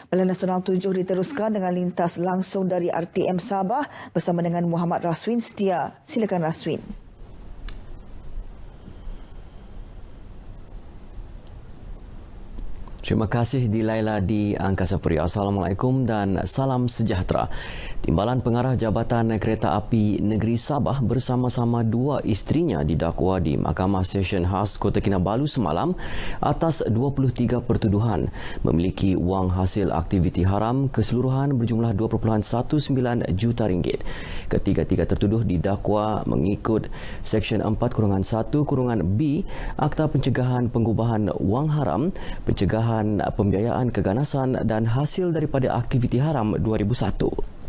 Bala Nasional 7 diteruskan dengan lintas langsung dari RTM Sabah bersama dengan Muhammad Raswin Setia. Silakan Raswin. Terima kasih Dilaila di Angkasa Puri. Assalamualaikum dan salam sejahtera. Timbalan Pengarah Jabatan Kereta Api Negeri Sabah bersama-sama dua isterinya didakwa di Mahkamah Session Khas Kota Kinabalu semalam atas 23 pertuduhan memiliki wang hasil aktiviti haram keseluruhan berjumlah 2.19 juta ringgit. Ketiga-tiga tertuduh didakwa mengikut Seksyen 4-1-B Akta Pencegahan Pengubahan Wang Haram, Pencegahan Pembiayaan Keganasan dan Hasil daripada Aktiviti Haram 2001.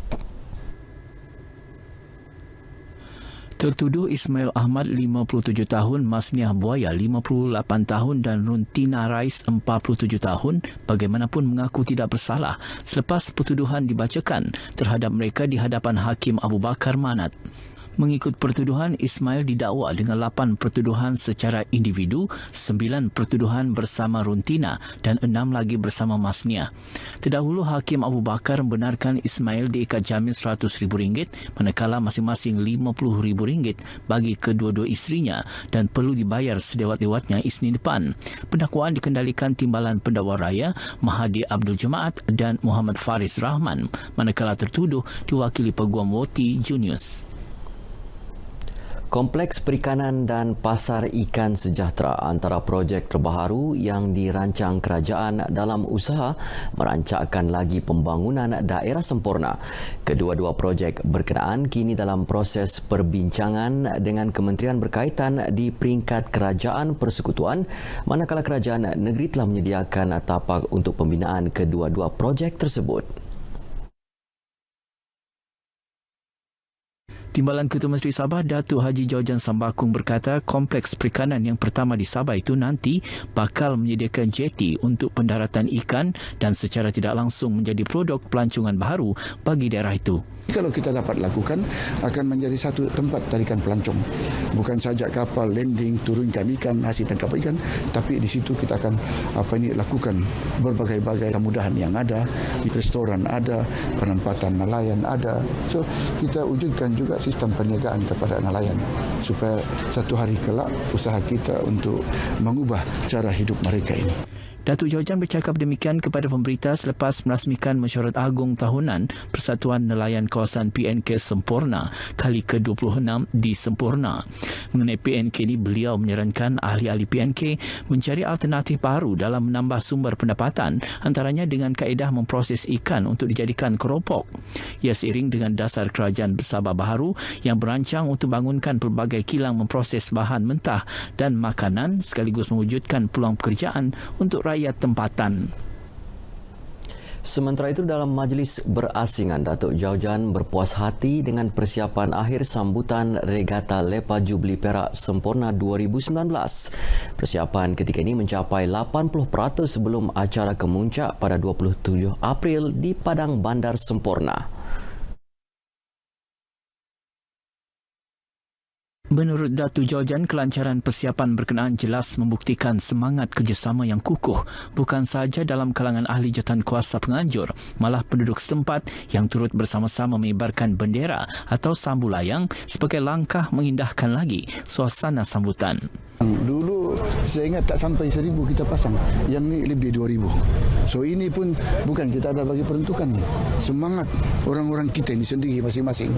Tertuduh Ismail Ahmad 57 tahun, Masniah Buaya 58 tahun dan Runtina Rais 47 tahun bagaimanapun mengaku tidak bersalah selepas pertuduhan dibacakan terhadap mereka di hadapan Hakim Abu Bakar Manat. Mengikut pertuduhan, Ismail didakwa dengan 8 pertuduhan secara individu, 9 pertuduhan bersama Runtina dan 6 lagi bersama Masniah. Terdahulu, Hakim Abu Bakar membenarkan Ismail diikat jamin RM100,000 manakala masing-masing RM50,000 bagi kedua-dua isterinya dan perlu dibayar selewat-lewatnya Isnin depan. Pendakwaan dikendalikan Timbalan Pendakwa Raya Mahadi Abdul Jemaat dan Muhammad Faris Rahman, manakala tertuduh diwakili Peguam Woti Junius. Kompleks Perikanan dan Pasar Ikan Sejahtera antara projek terbaru yang dirancang kerajaan dalam usaha merancangkan lagi pembangunan daerah sempurna. Kedua-dua projek berkenaan kini dalam proses perbincangan dengan kementerian berkaitan di peringkat Kerajaan Persekutuan, manakala kerajaan negeri telah menyediakan tapak untuk pembinaan kedua-dua projek tersebut. Timbalan Ketua Menteri Sabah Datuk Haji Jorjan Sambakung berkata kompleks perikanan yang pertama di Sabah itu nanti bakal menyediakan jeti untuk pendaratan ikan dan secara tidak langsung menjadi produk pelancongan baharu bagi daerah itu. Kalau kita dapat lakukan, akan menjadi satu tempat tarikan pelancong. Bukan saja kapal landing, turunkan ikan, hasil tangkap ikan, tapi di situ kita akan lakukan berbagai-bagai kemudahan yang ada. Di restoran ada, penempatan nelayan ada. So, kita wujudkan juga sistem perniagaan kepada nelayan supaya satu hari kelak usaha kita untuk mengubah cara hidup mereka ini. Datuk Jorjan bercakap demikian kepada pemberita selepas merasmikan Mesyuarat Agung Tahunan Persatuan Nelayan Kawasan PNK Semporna kali ke-26 di Semporna. Mengenai PNK ini, beliau menyarankan ahli-ahli PNK mencari alternatif baru dalam menambah sumber pendapatan, antaranya dengan kaedah memproses ikan untuk dijadikan keropok. Ia seiring dengan dasar kerajaan Sabah baharu yang berancang untuk bangunkan pelbagai kilang memproses bahan mentah dan makanan sekaligus mewujudkan peluang pekerjaan untuk rakyat tempatan. Sementara itu, dalam majlis berasingan, Datuk Jorjan berpuas hati dengan persiapan akhir sambutan Regata Lepa Jubli Perak Sempurna 2019. Persiapan ketika ini mencapai 80% sebelum acara kemuncak pada 27 April di Padang Bandar Sempurna. Menurut Datuk Jorjan, kelancaran persiapan berkenaan jelas membuktikan semangat kerjasama yang kukuh bukan sahaja dalam kalangan ahli jawatan kuasa penganjur, malah penduduk setempat yang turut bersama-sama mengibarkan bendera atau sambu layang sebagai langkah mengindahkan lagi suasana sambutan. Dulu saya ingat tak sampai 1,000 kita pasang. Yang ni lebih 2,000. So ini pun bukan kita ada bagi peruntukan. Semangat orang-orang kita ini sendiri masing-masing.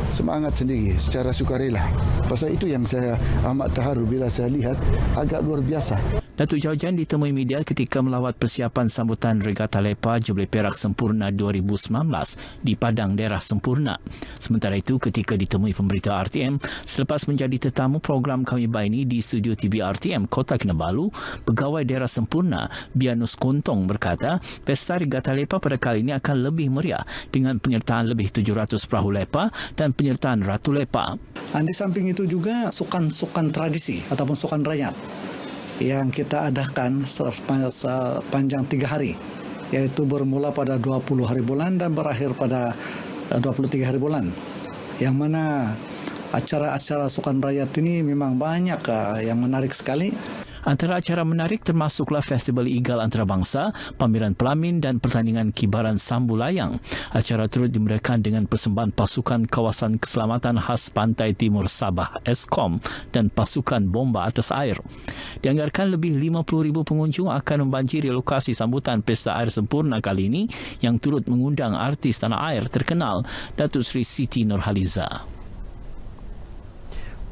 Semangat sendiri secara sukarela. Pasal itu yang saya amat terharu bila saya lihat, agak luar biasa. Datuk Jorjan ditemui media ketika melawat persiapan sambutan Regata Lepa Jubli Perak Sempurna 2019 di Padang Daerah Sempurna. Sementara itu, ketika ditemui pemberita RTM selepas menjadi tetamu program Kami Baini di studio TV RTM Kota Kinabalu, Pegawai Daerah Sempurna Bianus Kontong berkata Pesta Regata Lepa pada kali ini akan lebih meriah dengan penyertaan lebih 700 perahu lepa dan penyertaan Ratu Lepa. Di samping itu juga sukan-sukan tradisi ataupun sukan rakyat yang kita adakan sepanjang 3 hari, yaitu bermula pada 20 hari bulan dan berakhir pada 23 hari bulan, yang mana acara-acara sukan rakyat ini memang banyak yang menarik sekali. Antara acara menarik termasuklah Festival Igal Antarabangsa, pameran pelamin dan pertandingan kibaran sambu layang. Acara turut dimeriahkan dengan persembahan pasukan kawasan keselamatan khas Pantai Timur Sabah (Eskom) dan pasukan bomba atas air. Dianggarkan lebih 50,000 pengunjung akan membanjiri lokasi sambutan Pesta Air Sempurna kali ini yang turut mengundang artis tanah air terkenal Datuk Seri Siti Nurhaliza.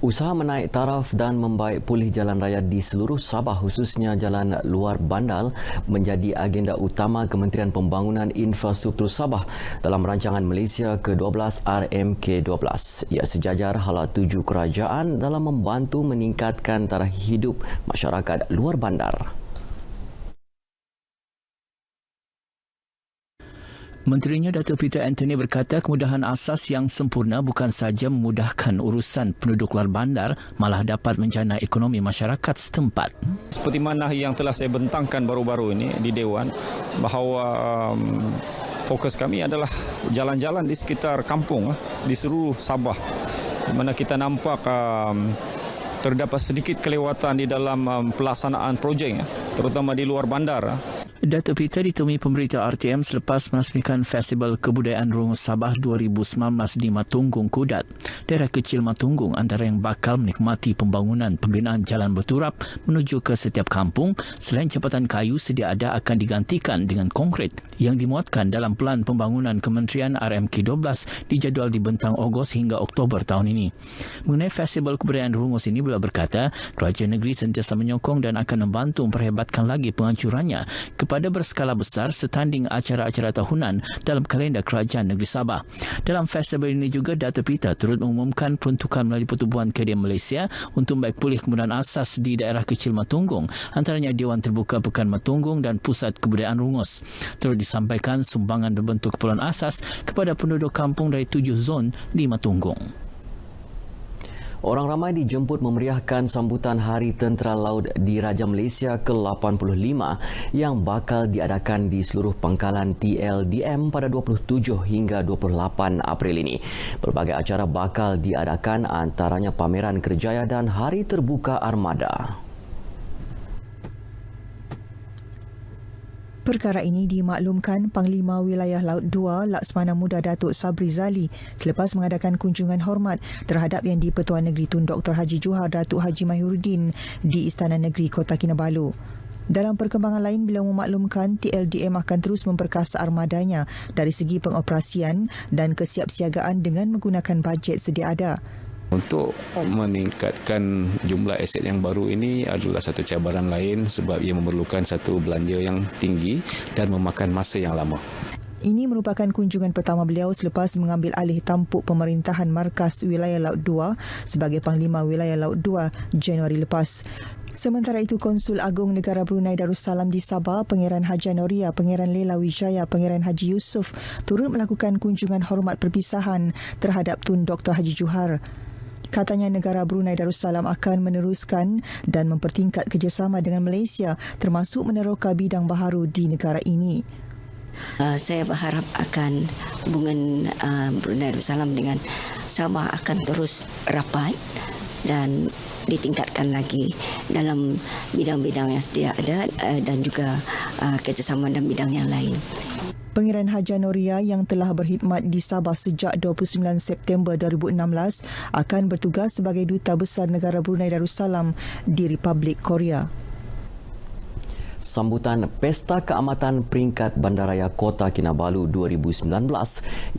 Usaha menaik taraf dan membaik pulih jalan raya di seluruh Sabah khususnya jalan luar bandar menjadi agenda utama Kementerian Pembangunan Infrastruktur Sabah dalam rancangan Malaysia ke-12 RMK12. Ia sejajar hala tuju kerajaan dalam membantu meningkatkan taraf hidup masyarakat luar bandar. Menterinya Datuk Peter Anthony berkata kemudahan asas yang sempurna bukan sahaja memudahkan urusan penduduk luar bandar, malah dapat menjana ekonomi masyarakat setempat. Seperti mana yang telah saya bentangkan baru-baru ini di Dewan, bahawa fokus kami adalah jalan-jalan di sekitar kampung, di seluruh Sabah, di mana kita nampak terdapat sedikit kelewatan di dalam pelaksanaan projek, terutama di luar bandar. Datuk Peter ditemui pemberita RTM selepas merasmikan Festival Kebudayaan Rungus Sabah 2019 di Matunggung Kudat. Daerah kecil Matunggung antara yang bakal menikmati pembangunan pembinaan jalan berturap menuju ke setiap kampung selain jambatan kayu sedia ada akan digantikan dengan konkret yang dimuatkan dalam Pelan Pembangunan Kementerian RMK12 dijadual di bentang Ogos hingga Oktober tahun ini. Mengenai Festival Kebudayaan Rungus ini beliau berkata, kerajaan negeri sentiasa menyokong dan akan membantu memperhebatkan lagi pengancurannya pada berskala besar setanding acara-acara tahunan dalam kalender Kerajaan Negeri Sabah. Dalam festival ini juga Datuk Peter turut mengumumkan peruntukan melalui Pertubuhan Kedia Malaysia untuk membaik pulih kemudahan asas di daerah kecil Matunggung, antaranya Dewan Terbuka Pekan Matunggung dan Pusat Kebudayaan Rungus. Turut disampaikan sumbangan berbentuk keperluan asas kepada penduduk kampung dari 7 zon di Matunggung. Orang ramai dijemput memeriahkan sambutan Hari Tentera Laut Diraja Malaysia ke-85 yang bakal diadakan di seluruh pangkalan TLDM pada 27 hingga 28 April ini. Berbagai acara bakal diadakan antaranya pameran kerjaya dan Hari Terbuka Armada. Perkara ini dimaklumkan Panglima Wilayah Laut 2 Laksamana Muda Datuk Sabri Zali selepas mengadakan kunjungan hormat terhadap Yang di-Pertuan Negeri Tun Dr. Haji Johar Datuk Haji Mahiruddin di Istana Negeri Kota Kinabalu. Dalam perkembangan lain, beliau memaklumkan TLDM akan terus memperkasa armadanya dari segi pengoperasian dan kesiapsiagaan dengan menggunakan bajet sedia ada. Untuk meningkatkan jumlah aset yang baru ini adalah satu cabaran lain sebab ia memerlukan satu belanja yang tinggi dan memakan masa yang lama. Ini merupakan kunjungan pertama beliau selepas mengambil alih tampuk pemerintahan Markas Wilayah Laut 2 sebagai Panglima Wilayah Laut 2 Januari lepas. Sementara itu, Konsul Agong Negara Brunei Darussalam di Sabah, Pangeran Haji Noria, Pangeran Lela Wijaya, Pangeran Haji Yusof turut melakukan kunjungan hormat perpisahan terhadap Tun Dr. Haji Johar. Katanya negara Brunei Darussalam akan meneruskan dan mempertingkat kerjasama dengan Malaysia termasuk meneroka bidang baharu di negara ini. Saya berharap akan hubungan Brunei Darussalam dengan Sabah akan terus rapat dan ditingkatkan lagi dalam bidang-bidang yang sedia ada dan juga kerjasama dalam bidang yang lain. Pangeran Haji Noria yang telah berkhidmat di Sabah sejak 29 September 2016 akan bertugas sebagai Duta Besar Negara Brunei Darussalam di Republik Korea. Sambutan Pesta Keamatan Peringkat Bandaraya Kota Kinabalu 2019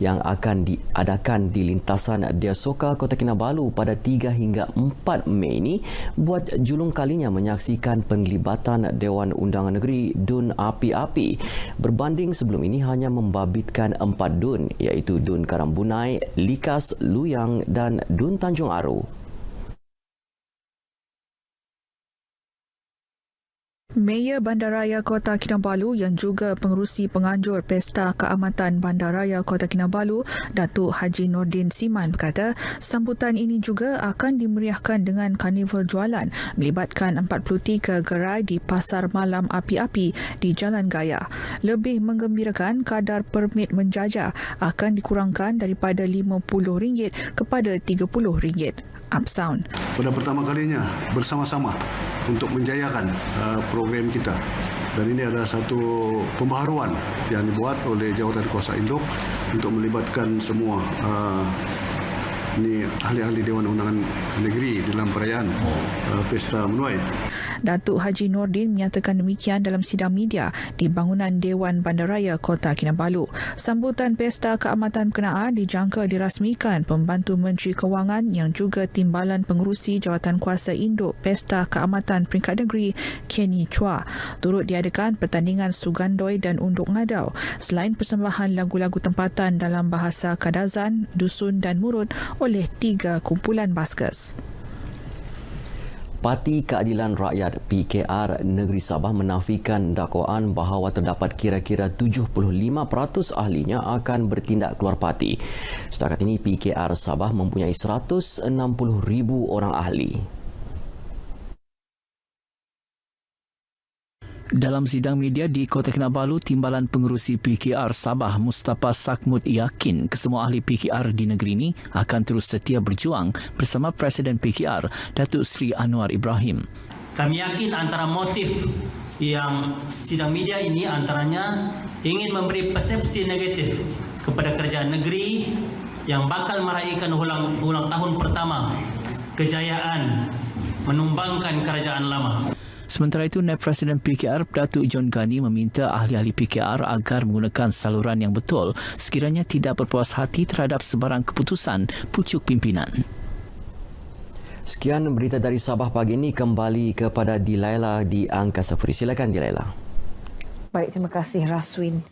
yang akan diadakan di lintasan Diasoka Kota Kinabalu pada 3 hingga 4 Mei ini buat julung kalinya menyaksikan penglibatan Dewan Undangan Negeri Dun Api-Api berbanding sebelum ini hanya membabitkan 4 dun iaitu Dun Karambunai, Likas, Luyang dan Dun Tanjung Aru. Mayor Bandaraya Kota Kinabalu yang juga pengerusi penganjur Pesta Keamatan Bandaraya Kota Kinabalu, Datuk Haji Nordin Siman berkata sambutan ini juga akan dimeriahkan dengan karnival jualan melibatkan 43 gerai di Pasar Malam Api-Api di Jalan Gaya. Lebih menggembirakan, kadar permit menjajah akan dikurangkan daripada RM50 kepada RM30. Upsound. Pada pertama kalinya bersama-sama untuk menjayakan program kita. Dan ini adalah satu pembaharuan yang dibuat oleh Jawatan Kuasa Induk untuk melibatkan semua ahli-ahli Dewan Undangan Negeri dalam perayaan Pesta Menuai. Datuk Haji Nordin menyatakan demikian dalam sidang media di bangunan Dewan Bandaraya Kota Kinabalu. Sambutan Pesta Keamatan berkenaan dijangka dirasmikan Pembantu Menteri Kewangan yang juga Timbalan Pengerusi Jawatan Kuasa Induk Pesta Keamatan Peringkat Negeri, Kenny Chua. Turut diadakan pertandingan sugandoi dan unduk ngadau selain persembahan lagu-lagu tempatan dalam bahasa Kadazan, Dusun dan Murut oleh 3 kumpulan baskers. Parti Keadilan Rakyat PKR Negeri Sabah menafikan dakwaan bahawa terdapat kira-kira 75% ahlinya akan bertindak keluar parti. Setakat ini PKR Sabah mempunyai 160,000 orang ahli. Dalam sidang media di Kota Kinabalu, Timbalan Pengerusi PKR Sabah Mustafa Sakmud yakin kesemua ahli PKR di negeri ini akan terus setia berjuang bersama Presiden PKR, Datuk Seri Anwar Ibrahim. Kami yakin antara motif yang sidang media ini antaranya ingin memberi persepsi negatif kepada kerajaan negeri yang bakal meraihkan ulang tahun pertama kejayaan menumbangkan kerajaan lama. Sementara itu, Naib Presiden PKR Datuk John Ghani meminta ahli-ahli PKR agar menggunakan saluran yang betul sekiranya tidak berpuas hati terhadap sebarang keputusan pucuk pimpinan. Sekian berita dari Sabah pagi ini, kembali kepada Dilaila di Angkasa Puri. Silakan Dilaila. Baik, terima kasih Raswin.